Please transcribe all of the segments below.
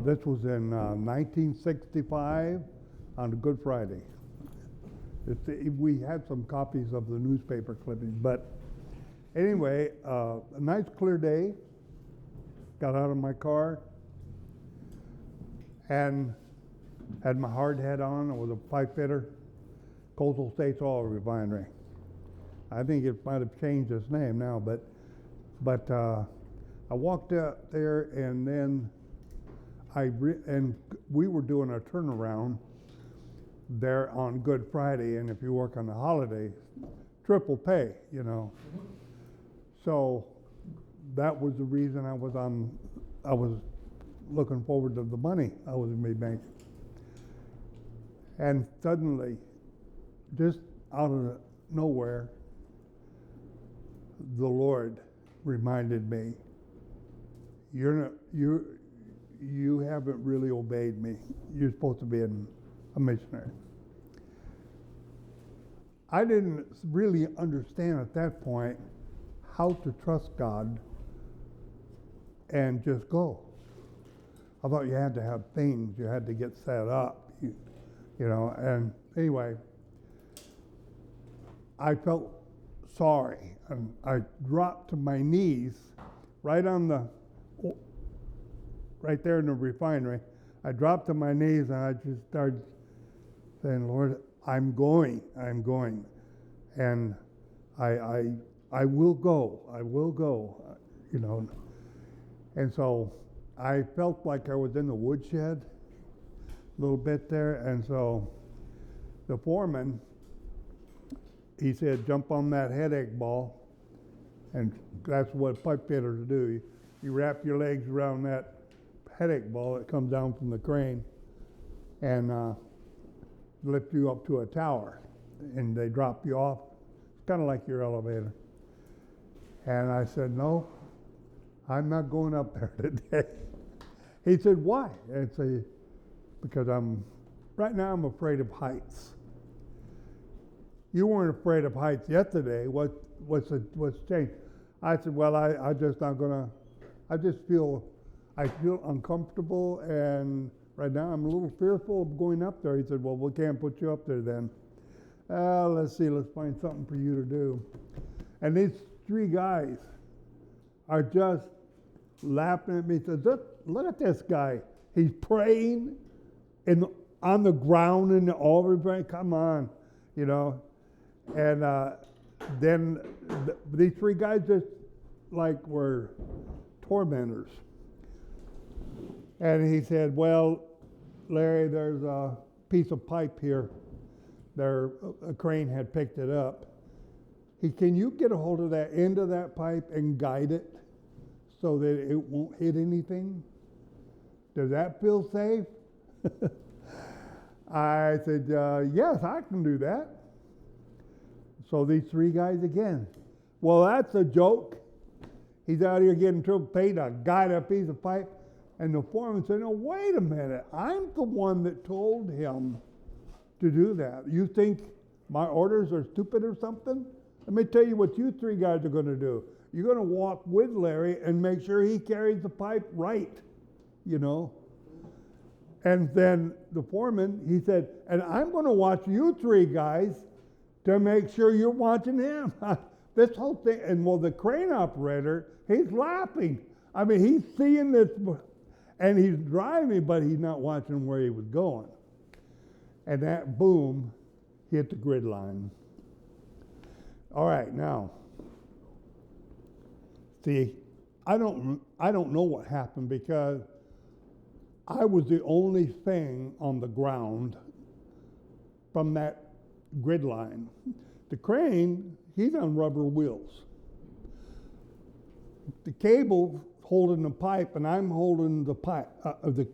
This was in 1965 on Good Friday. We had some copies of the newspaper clippings, but anyway, a nice clear day. Got out of my car and had my hard hat on. I was a pipe fitter, Coastal States Oil Refinery. I think it might have changed its name now, but I walked out there, and then we were doing a turnaround there on Good Friday, and if you work on the holiday, triple pay, you know. So that was the reason I was looking forward to the money I was going to be making. And suddenly, just out of nowhere, the Lord reminded me, you haven't really obeyed me. You're supposed to be a missionary. I didn't really understand at that point how to trust God and just go. I thought you had to have things, you had to get set up, you know, and anyway, I felt sorry, and I dropped to my knees right there in the refinery. I dropped to my knees and I just started saying, Lord, I'm going, and I will go, you know. And so I felt like I was in the woodshed a little bit there, and so the foreman, he said, jump on that headache ball, and that's what pipe fitters do. You wrap your legs around that headache ball that comes down from the crane and lift you up to a tower, and they drop you off. It's kind of like your elevator. And I said, no, I'm not going up there today. He said, why? I said, because right now I'm afraid of heights. You weren't afraid of heights yesterday. What's changed? I said, well, I feel uncomfortable, and right now I'm a little fearful of going up there. He said, well, we can't put you up there then. Let's find something for you to do. And these three guys are just laughing at me. He says, look at this guy. He's praying on the ground in the altar. Come on, you know. And then these three guys just were tormentors. And he said, well, Larry, there's a piece of pipe here. A crane had picked it up. Can you get a hold of that end of that pipe and guide it so that it won't hit anything? Does that feel safe? I said, yes, I can do that. So these three guys again. Well, that's a joke. He's out here getting triple paid to guide a piece of pipe. And the foreman said, no, wait a minute. I'm the one that told him to do that. You think my orders are stupid or something? Let me tell you what you three guys are going to do. You're going to walk with Larry and make sure he carries the pipe right, you know. And then the foreman, he said, and I'm going to watch you three guys to make sure you're watching him. This whole thing, and well, the crane operator, he's laughing. I mean, he's seeing this, and he's driving, but he's not watching where he was going. And that boom hit the grid line. All right, now, see, I don't know what happened because I was the only thing on the ground from that grid line. The crane, he's on rubber wheels. The cable holding the pipe, and I'm holding the pipe. The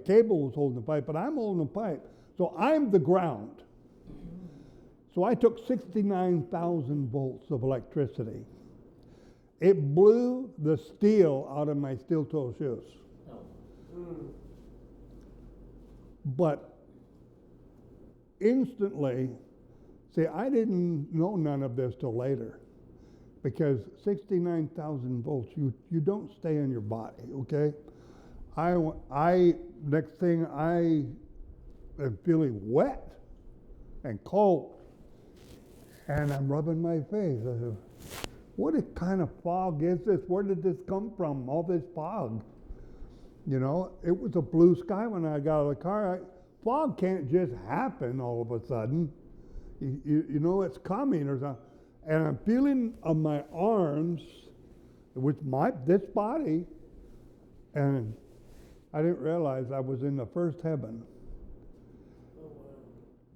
cable was holding the pipe, but I'm holding the pipe. So I'm the ground. So I took 69,000 volts of electricity. It blew the steel out of my steel-toe shoes. But instantly, see, I didn't know none of this till later, because 69,000 volts, you don't stay in your body, okay? next thing I am feeling wet and cold, and I'm rubbing my face. I said, what kind of fog is this? Where did this come from, all this fog? You know, it was a blue sky when I got out of the car. Fog can't just happen all of a sudden. You know it's coming or something. And I'm feeling on my arms with this body, and I didn't realize I was in the first heaven.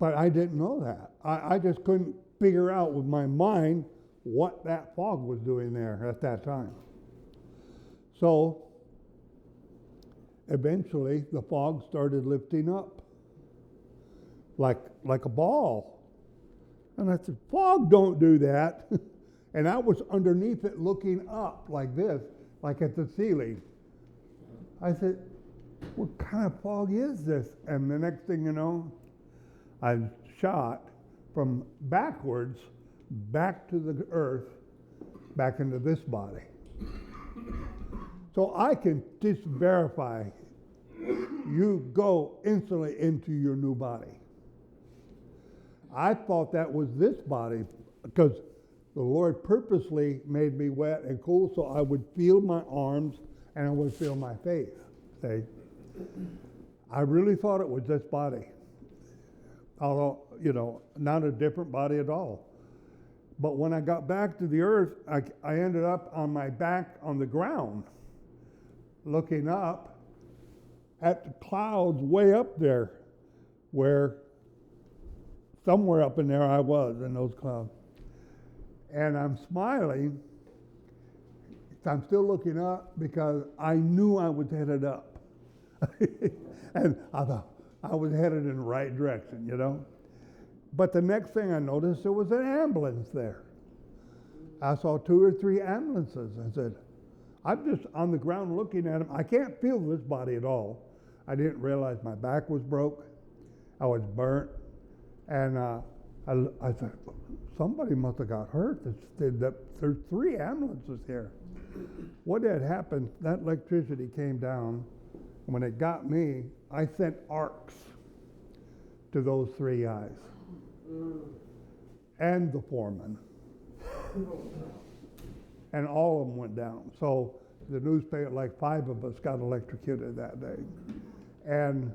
But I didn't know that. I just couldn't figure out with my mind what that fog was doing there at that time. So eventually the fog started lifting up like a ball. And I said, fog don't do that. And I was underneath it looking up like this, like at the ceiling. I said, what kind of fog is this? And the next thing you know, I shot from backwards back to the earth, back into this body. So I can just verify you go instantly into your new body. I thought that was this body because the Lord purposely made me wet and cool so I would feel my arms and I would feel my face. See? I really thought it was this body. Although, you know, not a different body at all. But when I got back to the earth, I ended up on my back on the ground, looking up at the clouds way up there, where somewhere up in there I was in those clouds. And I'm smiling. I'm still looking up because I knew I was headed up. And I thought I was headed in the right direction, you know. But the next thing I noticed, there was an ambulance there. I saw 2 or 3 ambulances. I said, I'm just on the ground looking at them. I can't feel this body at all. I didn't realize my back was broke. I was burnt. And I said, somebody must have got hurt. There's 3 ambulances here. What had happened, that electricity came down. And when it got me, I sent arcs to those 3 guys. And the foreman. And all of them went down. So the newspaper, like 5 of us got electrocuted that day. And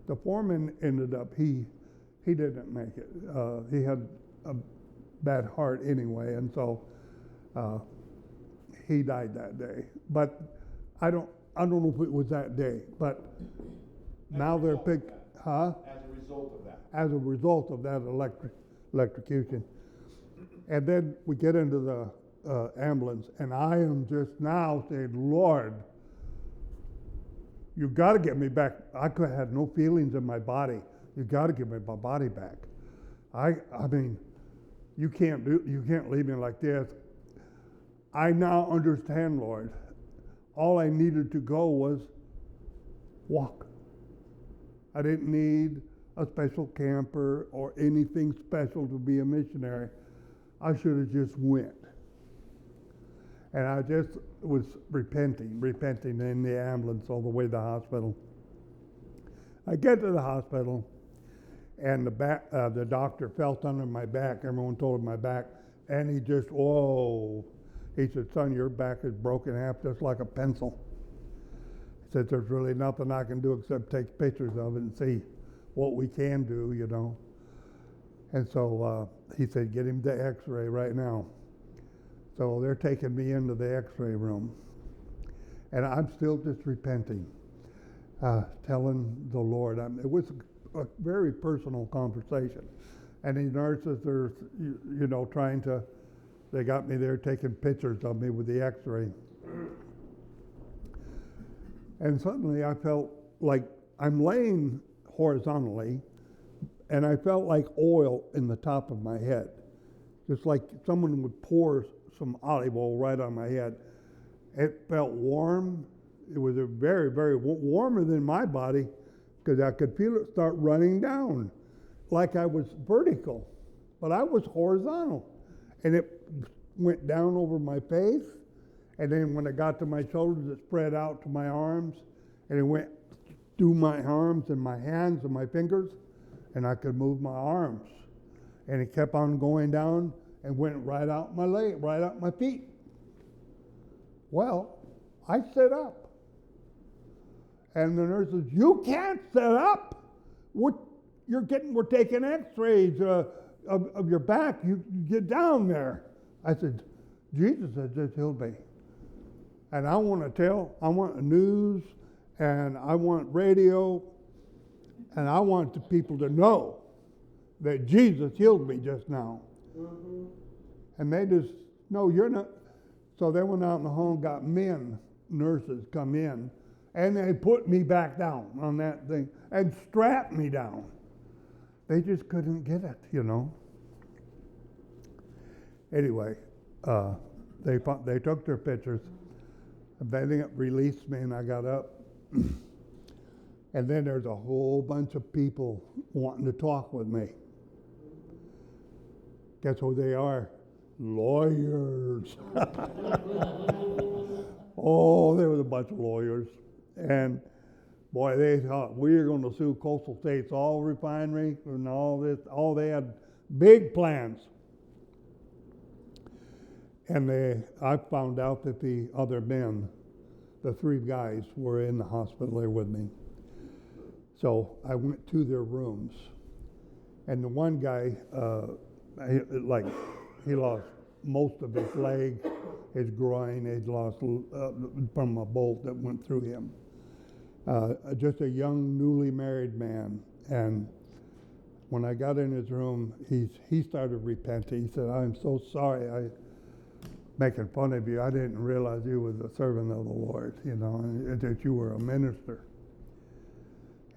the foreman ended up, he didn't make it. He had a bad heart anyway, and so he died that day. But I don't know if it was that day. But now they're picked, huh? As a result of that. As a result of that electrocution. And then we get into the ambulance, and I am just now saying, Lord, you got to get me back. I could have had no feelings in my body. You got to give me my body back. I mean, you can't leave me like this. I now understand, Lord. All I needed to go was walk. I didn't need a special camper or anything special to be a missionary. I should have just went. And I just was repenting in the ambulance all the way to the hospital. I get to the hospital, and the doctor felt under my back. Everyone told him my back, and he just, whoa. He said, son, your back is broken in half just like a pencil. He said, there's really nothing I can do except take pictures of it and see what we can do, you know. And so he said, get him the x-ray right now. So they're taking me into the x-ray room. And I'm still just repenting, telling the Lord. It was a very personal conversation. And the nurses are, you know, they got me there taking pictures of me with the x-ray. And suddenly I felt like I'm laying horizontally, and I felt like oil in the top of my head. Just like someone would pour some olive oil right on my head. It felt warm. It was a very, very warmer than my body, because I could feel it start running down like I was vertical, but I was horizontal. And it went down over my face, and then when it got to my shoulders, it spread out to my arms, And it went through my arms and my hands and my fingers, and I could move my arms. And it kept on going down and went right out my leg, right out my feet. Well, I sit up. And the nurse says, "You can't sit up. We're taking x-rays of your back. You get down there." I said, "Jesus has just healed me. And I want news, and I want radio, and I want the people to know that Jesus healed me just now." Mm-hmm. And they just, "No, you're not." So they went out in the hall and got nurses come in, and they put me back down on that thing and strapped me down. They just couldn't get it, you know. Anyway, they took their pictures. They released me, and I got up. And then there's a whole bunch of people wanting to talk with me. Guess who they are? Lawyers. Oh, there was a bunch of lawyers. And boy, they thought we were going to sue Coastal States all refinery and all this. All they had big plans. And I found out that the other men, the 3 guys, were in the hospital there with me. So I went to their rooms. And the one guy, he lost most of his leg, his groin, he'd lost from a bolt that went through him. Just a young, newly married man. And when I got in his room, he started repenting. He said, "I'm so sorry. I'm making fun of you. I didn't realize you was a servant of the Lord, you know, and that you were a minister."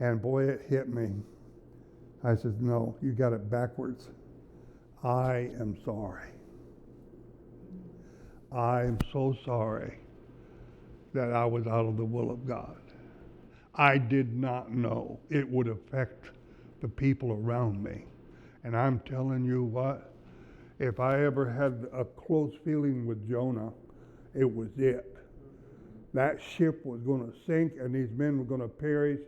And boy, it hit me. I said, "No, you got it backwards. I am sorry. I am so sorry that I was out of the will of God. I did not know it would affect the people around me. And I'm telling you what, if I ever had a close feeling with Jonah, it was it. That ship was going to sink and these men were going to perish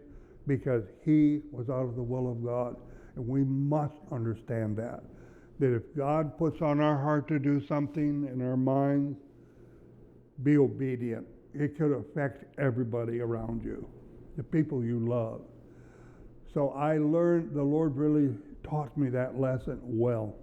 because he was out of the will of God. And we must understand that if God puts on our heart to do something in our minds, be obedient. It could affect everybody around you, the people you love. So I learned, the Lord really taught me that lesson well.